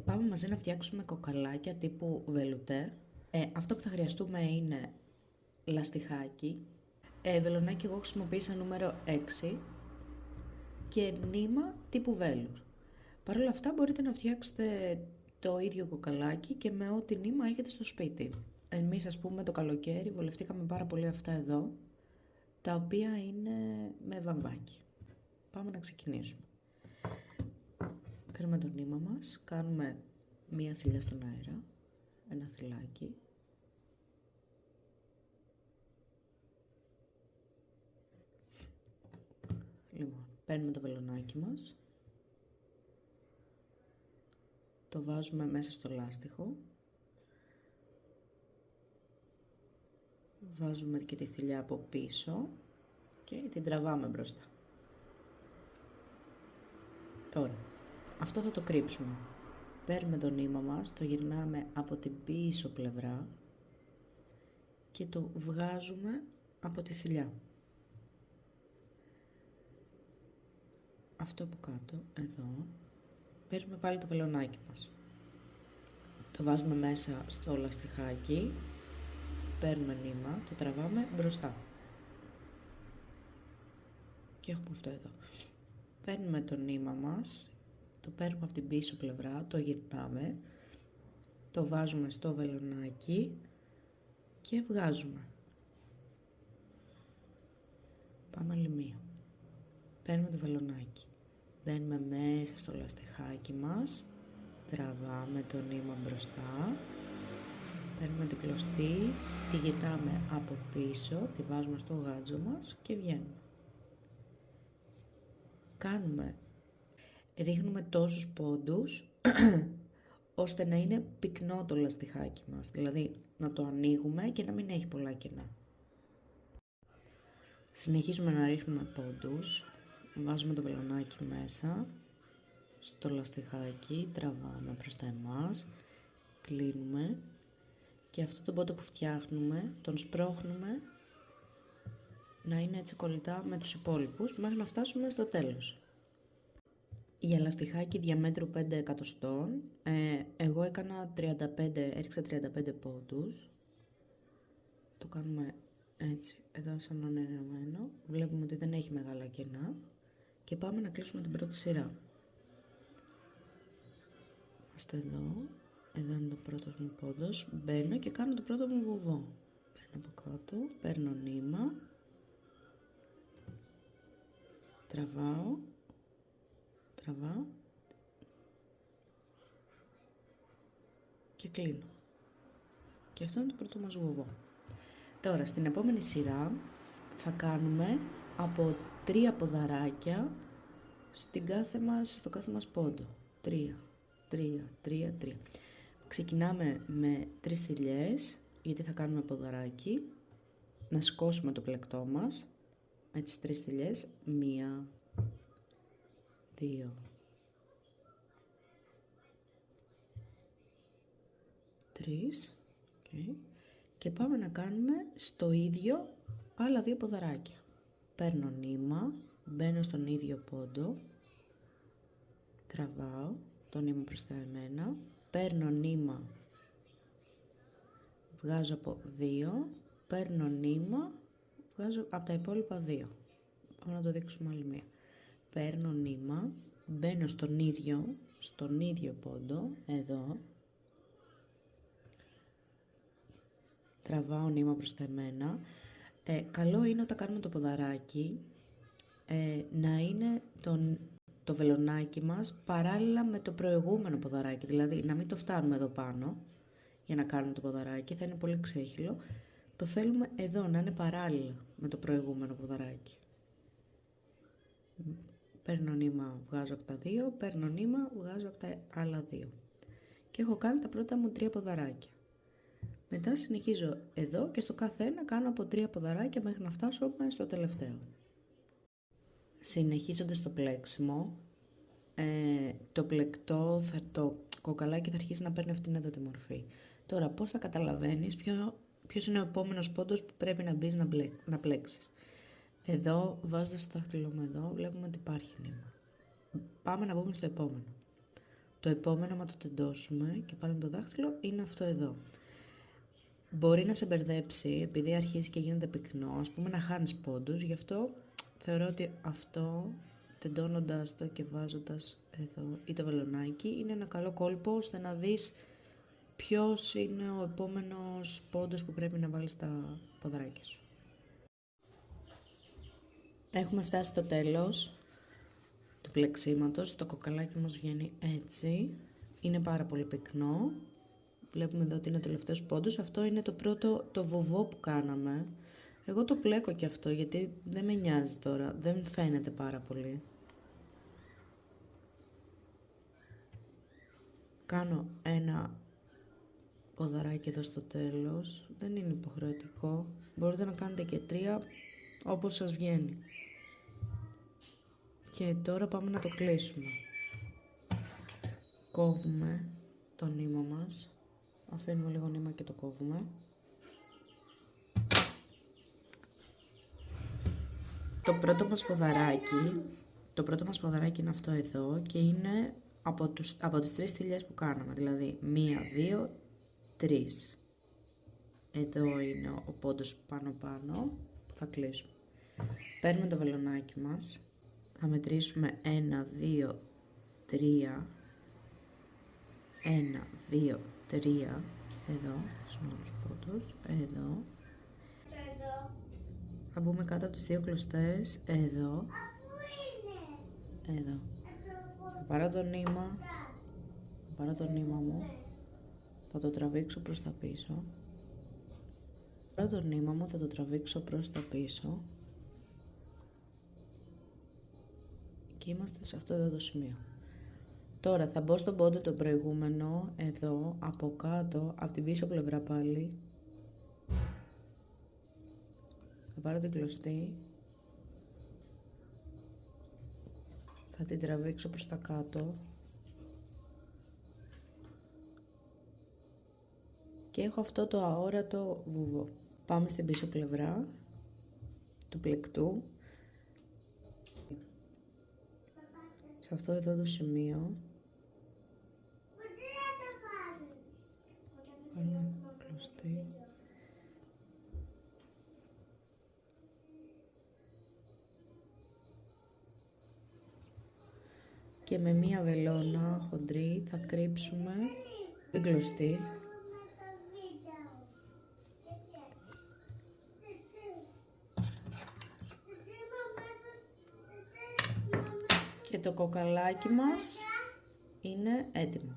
Πάμε μαζί να φτιάξουμε κοκαλάκια τύπου βελουτέ. Αυτό που θα χρειαστούμε είναι λαστιχάκι, βελονάκι εγώ χρησιμοποίησα νούμερο 6 και νήμα τύπου βέλουρ. Παρ' όλα αυτά μπορείτε να φτιάξετε το ίδιο κοκαλάκι και με ό,τι νήμα έχετε στο σπίτι. Εμείς ας πούμε το καλοκαίρι βολευτήκαμε πάρα πολύ αυτά εδώ, τα οποία είναι με βαμβάκι. Πάμε να ξεκινήσουμε. Παίρνουμε το νήμα μας, κάνουμε μία θηλιά στον αέρα, ένα θηλάκι. Λοιπόν, παίρνουμε το βελονάκι μας, το βάζουμε μέσα στο λάστιχο, βάζουμε και τη θηλιά από πίσω και την τραβάμε μπροστά. Τώρα, αυτό θα το κρύψουμε. Παίρνουμε το νήμα μας, το γυρνάμε από την πίσω πλευρά και το βγάζουμε από τη θηλιά. Αυτό από κάτω, εδώ, παίρνουμε πάλι το βελονάκι μας. Το βάζουμε μέσα στο λαστιχάκι, παίρνουμε νήμα, το τραβάμε μπροστά. Και έχουμε αυτό εδώ. Παίρνουμε το νήμα μας, το παίρνουμε από την πίσω πλευρά, το γυρνάμε, το βάζουμε στο βελονάκι και βγάζουμε. Πάμε άλλη μία. Παίρνουμε το βελονάκι, μπαίνουμε μέσα στο λαστιχάκι μας, τραβάμε το νήμα μπροστά, παίρνουμε την κλωστή, τη γυρνάμε από πίσω, τη βάζουμε στο γάτζο μας και βγαίνουμε. Ρίχνουμε τόσους πόντους ώστε να είναι πυκνό το λαστιχάκι μας, δηλαδή να το ανοίγουμε και να μην έχει πολλά κενά. Συνεχίζουμε να ρίχνουμε πόντους, βάζουμε το βελονάκι μέσα στο λαστιχάκι, τραβάμε προς τα εμάς, κλείνουμε και αυτό το πόντο που φτιάχνουμε τον σπρώχνουμε να είναι έτσι κολλητά με τους υπόλοιπους μέχρι να φτάσουμε στο τέλος. Για λαστιχάκι διαμέτρου 5 εκατοστών, εγώ έκανα 35, έριξα 35 πόντους. Το κάνουμε έτσι, εδώ σαν ανενεμένο. Βλέπουμε ότι δεν έχει μεγάλα κενά. Και πάμε να κλείσουμε την πρώτη σειρά. Είμαστε εδώ. Εδώ είναι το πρώτος μου πόντος. Μπαίνω και κάνω το πρώτο μου βουβό. Παίρνω από κάτω, παίρνω νήμα. Τραβάω. Και κλείνω. Και αυτό είναι το πρώτο μας βουβό. Τώρα στην επόμενη σειρά θα κάνουμε από 3 ποδαράκια στο κάθε μας πόντο. 3. Ξεκινάμε με 3 θηλιές, γιατί θα κάνουμε ποδαράκι. Να σηκώσουμε το πλεκτό μας με τις 3 θηλιές. 1, 2, 3. Okay. Και πάμε να κάνουμε στο ίδιο άλλα 2 ποδαράκια. Παίρνω νήμα, μπαίνω στον ίδιο πόντο, τραβάω το νήμα προς τα εμένα, παίρνω νήμα, βγάζω από 2, παίρνω νήμα, βγάζω από τα υπόλοιπα 2. Πάμε να το δείξουμε άλλη μία. Παίρνω νήμα, μπαίνω στον ίδιο πόντο, εδώ, τραβάω νήμα προς τα εμένα. Καλό είναι όταν κάνουμε το ποδαράκι να είναι το βελονάκι μας παράλληλα με το προηγούμενο ποδαράκι, δηλαδή να μην το φτάνουμε εδώ πάνω για να κάνουμε το ποδαράκι, θα είναι πολύ ξέχυλο. Το θέλουμε εδώ να είναι παράλληλα με το προηγούμενο ποδαράκι. Παίρνω νήμα, βγάζω από τα 2, παίρνω νήμα, βγάζω από τα άλλα 2. Και έχω κάνει τα πρώτα μου 3 ποδαράκια. Μετά συνεχίζω εδώ και στο κάθε ένα κάνω από 3 ποδαράκια μέχρι να φτάσω στο τελευταίο. Συνεχίζοντας το πλέξιμο, το πλεκτό, το κοκαλάκι θα αρχίσει να παίρνει αυτήν εδώ τη μορφή. Τώρα πώς θα καταλαβαίνεις ποιος είναι ο επόμενος πόντος που πρέπει να μπεις να πλέξεις. Εδώ, βάζοντας το δάχτυλό μου εδώ, βλέπουμε ότι υπάρχει νήμα. Πάμε να μπούμε στο επόμενο. Το επόμενο, άμα το τεντώσουμε και πάλι με το δάχτυλο, είναι αυτό εδώ. Μπορεί να σε μπερδέψει, επειδή αρχίζει και γίνεται πυκνό, ας πούμε να χάνεις πόντους, γι' αυτό θεωρώ ότι αυτό, τεντώνοντας το και βάζοντας εδώ ή το βελονάκι, είναι ένα καλό κόλπο ώστε να δεις ποιος είναι ο επόμενος πόντος που πρέπει να βάλεις στα ποδαράκια σου. Έχουμε φτάσει στο τέλος του πλεξίματος, το κοκαλάκι μας βγαίνει έτσι, είναι πάρα πολύ πυκνό. Βλέπουμε εδώ ότι είναι ο τελευταίος πόντος. Αυτό είναι το πρώτο, το βουβό που κάναμε. Εγώ το πλέκω και αυτό γιατί δεν με νοιάζει τώρα. Δεν φαίνεται πάρα πολύ. Κάνω ένα ποδαράκι εδώ στο τέλος. Δεν είναι υποχρεωτικό. Μπορείτε να κάνετε και 3 όπως σας βγαίνει. Και τώρα πάμε να το κλείσουμε. Κόβουμε το νήμα μας. Αφήνουμε λίγο νήμα και το κόβουμε. Το πρώτο μας ποδαράκι είναι αυτό εδώ και είναι από τις 3 στυλιές που κάναμε. Δηλαδή 1, 2, 3. Εδώ είναι ο πόντος πάνω που θα κλείσουμε. Παίρνουμε το βελονάκι μας. Θα μετρήσουμε 1, 2, 3. 1, 2, 3, εδώ, είναι όλους πόντους, εδώ. Θα μπούμε κάτω από τις 2 κλωστές, εδώ. Εδώ. Θα πάρω το νήμα μου, θα το τραβήξω προς τα πίσω. Θα πάρω το νήμα μου, θα το τραβήξω προς τα πίσω. Και είμαστε σε αυτό εδώ το σημείο. Τώρα θα μπω στον πόντο το προηγούμενο, εδώ, από κάτω, από την πίσω πλευρά πάλι. Θα πάρω την κλωστή. Θα την τραβήξω προς τα κάτω. Και έχω αυτό το αόρατο βουβό. Πάμε στην πίσω πλευρά του πλεκτού. Σε αυτό εδώ το σημείο. Πάρουμε κλωστή. Και με μία βελόνα χοντρή θα κρύψουμε την κλωστή. Και το κοκαλάκι μας είναι έτοιμο.